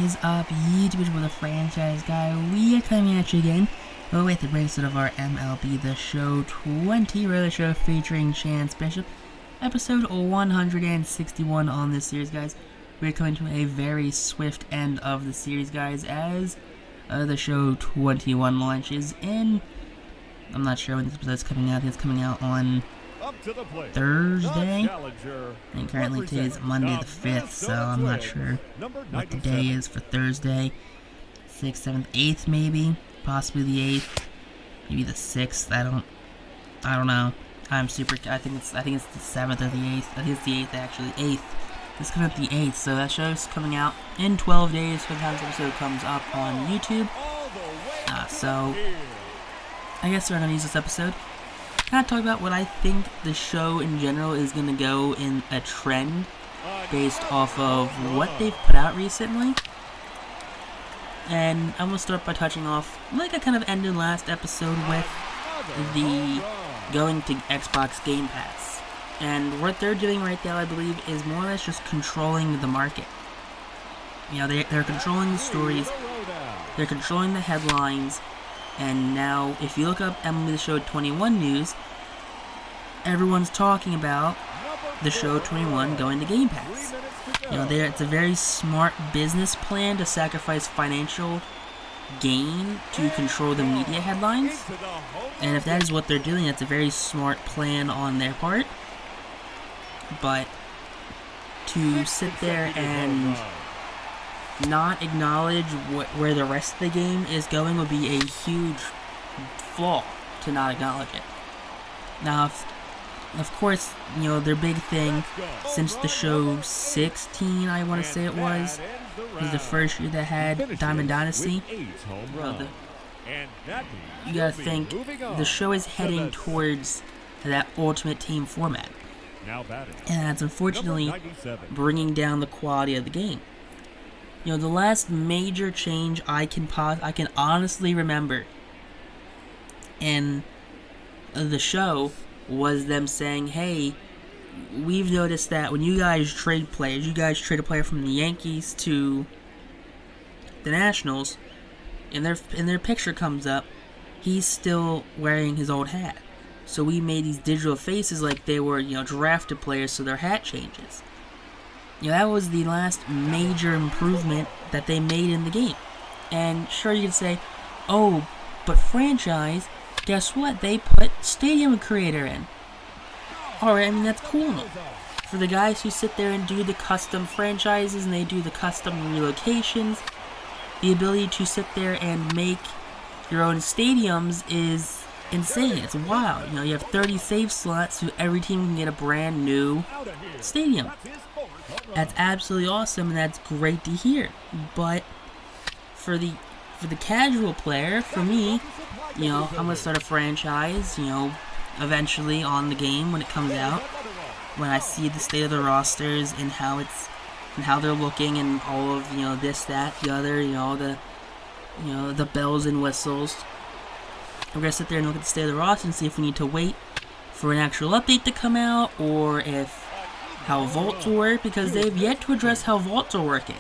is up, YouTubers with a franchise guy? We are coming at you again with the episode of our MLB The Show 20 radio show featuring Chance Bishop, episode 161 on this series, guys. We're coming to a very swift end of the series, guys, as the show 21 launches in. I'm not sure when this episode's coming out. I think it's coming out on Thursday, and currently today is Monday the 5th, so I'm not sure what the day is for Thursday. 6th, 7th, 8th maybe, possibly the 8th, maybe the 6th. I don't know. I think it's the 7th or the 8th. I think it's the 8th actually. 8th. It's coming up the 8th, so that show's coming out in 12 days. Sometimes the episode comes up on YouTube. So I guess we're gonna use this episode kind of talk about what I think the show in general is going to go in a trend based off of what they've put out recently. And I'm going to start by touching off, like I kind of ended last episode with, the going to Xbox Game Pass. And what they're doing right now, I believe, is more or less just controlling the market. You know, they're controlling the stories, they're controlling the headlines. And now, if you look up MLB The Show 21 news, everyone's talking about The Show 21 going to Game Pass. You know, it's a very smart business plan to sacrifice financial gain to control the media headlines. And if that is what they're doing, that's a very smart plan on their part. But to sit there and not acknowledge where the rest of the game is going would be a huge flaw to not acknowledge it. Now, of course, you know, their big thing since the show 16, I want to say it was the first year that had Diamond Dynasty. You gotta think, the show is heading towards that Ultimate Team format. And that's unfortunately bringing down the quality of the game. You know, the last major change I can honestly remember in the show was them saying, hey, we've noticed that when you guys trade players, you guys trade a player from the Yankees to the Nationals, and their picture comes up, he's still wearing his old hat. So we made these digital faces like they were, you know, drafted players, so their hat changes. You know, that was the last major improvement that they made in the game. And sure, you could say, oh, but franchise, guess what? They put Stadium Creator in. Alright, I mean, that's cool. For the guys who sit there and do the custom franchises and they do the custom relocations, the ability to sit there and make your own stadiums is insane. It's wild. You know, you have 30 save slots so every team can get a brand new stadium. That's absolutely awesome, and that's great to hear. But for the casual player, for me, you know, I'm gonna start a franchise, you know, eventually on the game when it comes out. When I see the state of the rosters and how they're looking and all of, you know, this, that, the other, the bells and whistles. We're gonna sit there and look at the state of the roster and see if we need to wait for an actual update to come out, or if how vaults work, because they've yet to address how vaults are working.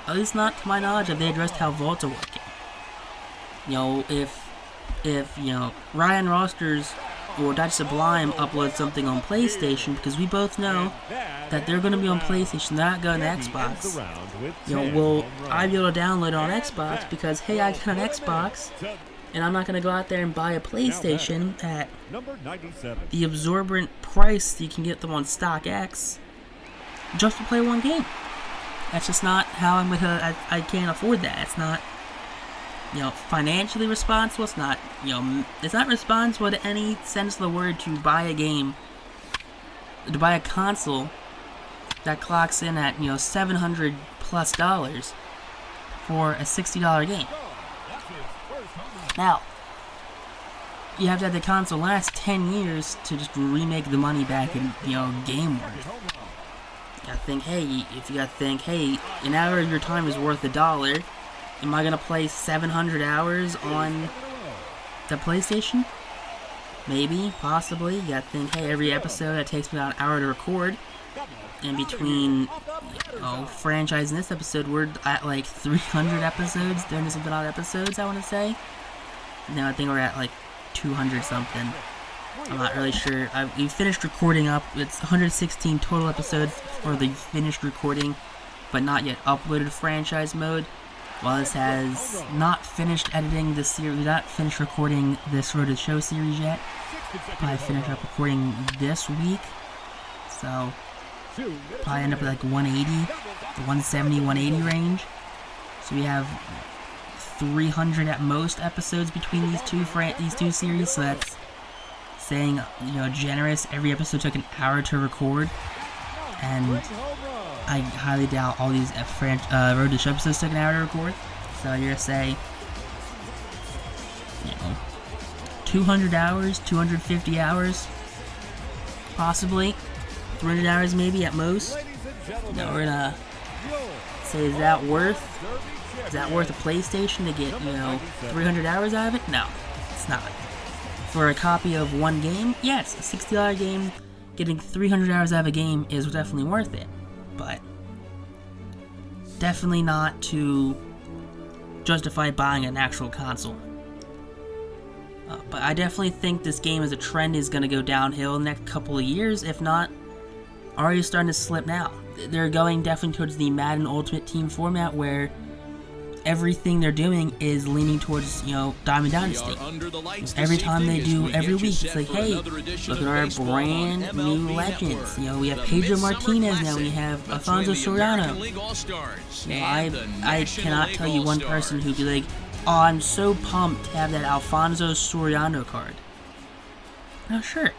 At least not to my knowledge have they addressed how vaults are working. You know, if you know, Ryan Rosters or Dutch Sublime upload something on PlayStation, because we both know that they're going to be on PlayStation, not going to Xbox. You know, will I be able to download it on Xbox because, hey, I got an Xbox, and I'm not going to go out there and buy a PlayStation at the absorbent price you can get them on StockX just to play one game. That's just not how I can't afford that. It's not, you know, financially responsible. It's not, you know, it's not responsible in any sense of the word to buy a game, to buy a console that clocks in at, you know, $700+ for a $60 game. Now, you have to have the console last 10 years to just remake the money back in, you know, game worth. You gotta think, hey, an hour of your time is worth $1. Am I gonna play 700 hours on the PlayStation? Maybe, possibly. You gotta think, hey, every episode that takes me about an hour to record. And between franchise and this episode, we're at like 300 episodes, 300 something odd episodes, I want to say. Now I think we're at like 200 something. I'm not really sure. We finished recording up. It's 116 total episodes for the finished recording, but not yet uploaded franchise mode. While this has not finished editing this series, not finished recording this Road to the Show series yet. Probably finish up recording this week. So, probably end up with like 180, the 170, 180 range. So we have 300 at most episodes between these two series. So that's saying, generous. Every episode took an hour to record, and I highly doubt all these Road to the Show episodes took an hour to record. So you're gonna say, 200 hours, 250 hours, possibly 300 hours maybe at most. Now we're gonna say, is that worth a PlayStation to get 300 hours out of it? No, it's not. For a copy of one game, yes, a $60 game, getting 300 hours out of a game is definitely worth it, but definitely not to justify buying an actual console. But I definitely think this game as a trend is going to go downhill in the next couple of years, if not already starting to slip now. They're going definitely towards the Madden Ultimate Team format, where everything they're doing is leaning towards, Diamond Dynasty. Every time they do, every week, it's like, hey, look at our brand new legends. We have Pedro Martinez now, we have Alfonso Soriano. I cannot tell you one person who'd be like, oh, I'm so pumped to have that Alfonso Soriano card. Now, sure,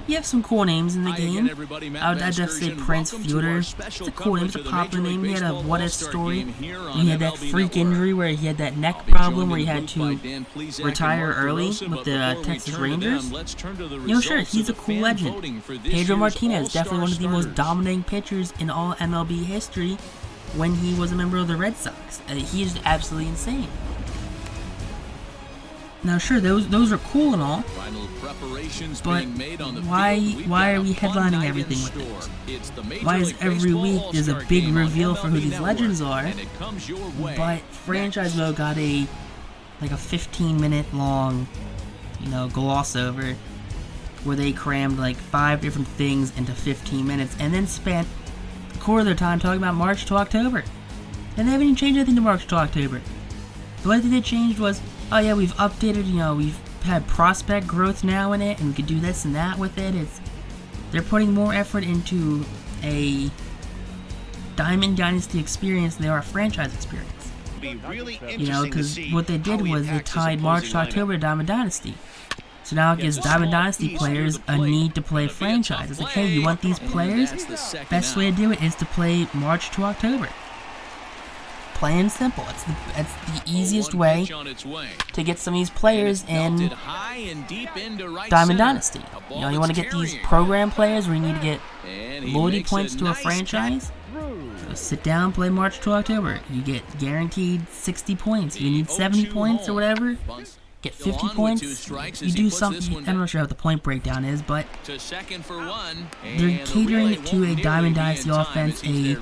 you have some cool names in the game. I'd just say Prince Fielder. It's a cool name, it's a popular name. He had a what-if story. He had that freak injury where he had that neck problem where he had to retire early with the Texas Rangers. Sure, he's a cool legend. Pedro Martinez, definitely one of the most dominating pitchers in all MLB history when he was a member of the Red Sox. He is absolutely insane. Now, sure, those are cool and all, but why are we headlining everything with this? Why is every week there's a big reveal for who these legends are, but franchise mode got a 15-minute long, gloss over, where they crammed like 5 different things into 15 minutes, and then spent a quarter of their time talking about March to October, and they haven't even changed anything to March to October. The only thing they changed was, oh yeah, we've updated, we've had prospect growth now in it, and we could do this and that with it. They're putting more effort into a Diamond Dynasty experience than they are a franchise experience. Because what they did was they tied March to October to Diamond Dynasty. So now it gives Diamond Dynasty players a need to play franchise. It's like, hey, you want these players? Best way to do it is to play March to October. Plain and simple. It's the easiest way to get some of these players in Diamond Dynasty. You want to get these program players where you need to get loyalty points to a franchise. So sit down, play March to October. You get guaranteed 60 points. You need 70 points or whatever. Get 50 points. You do something. I'm not sure how the point breakdown is, but they're catering to a Diamond Dynasty offense, a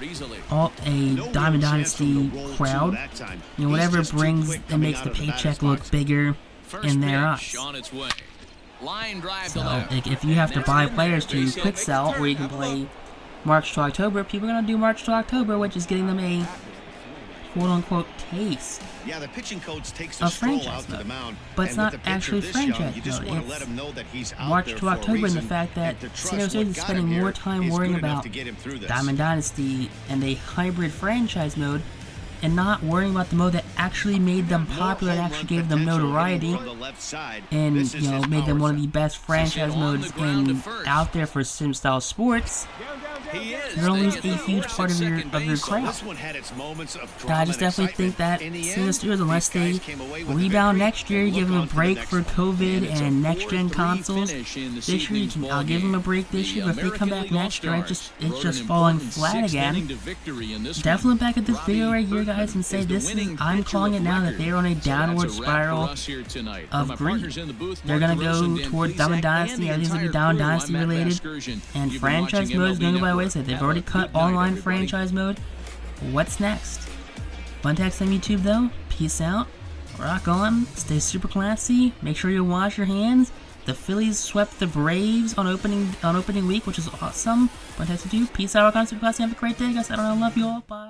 Diamond Dynasty crowd. Whatever brings and makes the paycheck look bigger in their eyes. So, if you have to buy players to quick sell, or you can play March to October, people are gonna do March to October, which is getting them a quote-unquote taste of franchise mode. But it's not actually franchise mode. It's March to October, and the fact that San Jose is spending more time worrying about Diamond Dynasty and a hybrid franchise mode, and not worrying about the mode that actually made them popular and actually gave them notoriety, and made them one of the best franchise modes out there for sim-style sports. You're gonna lose a huge part of your crowd. I just definitely think that Sinister's, unless they rebound next year, give them a break for COVID and next-gen consoles. This year, I'll give them a break this year, but if they come back next year, it's just falling flat again. Definitely back at this video right here, guys, and say I'm calling it now that they're on a downward spiral of greed. They're gonna go towards Diamond Dynasty. Everything's gonna be Diamond Dynasty related, and franchise mode is gonna go by always say, they've already cut online franchise mode. What's next? Fun text on YouTube though. Peace out. Rock on. Stay super classy. Make sure you wash your hands. The Phillies swept the Braves on opening week, which is awesome. Fun text on YouTube. Peace out. Rock on, super classy. Have a great day, guys. I love you all. Bye.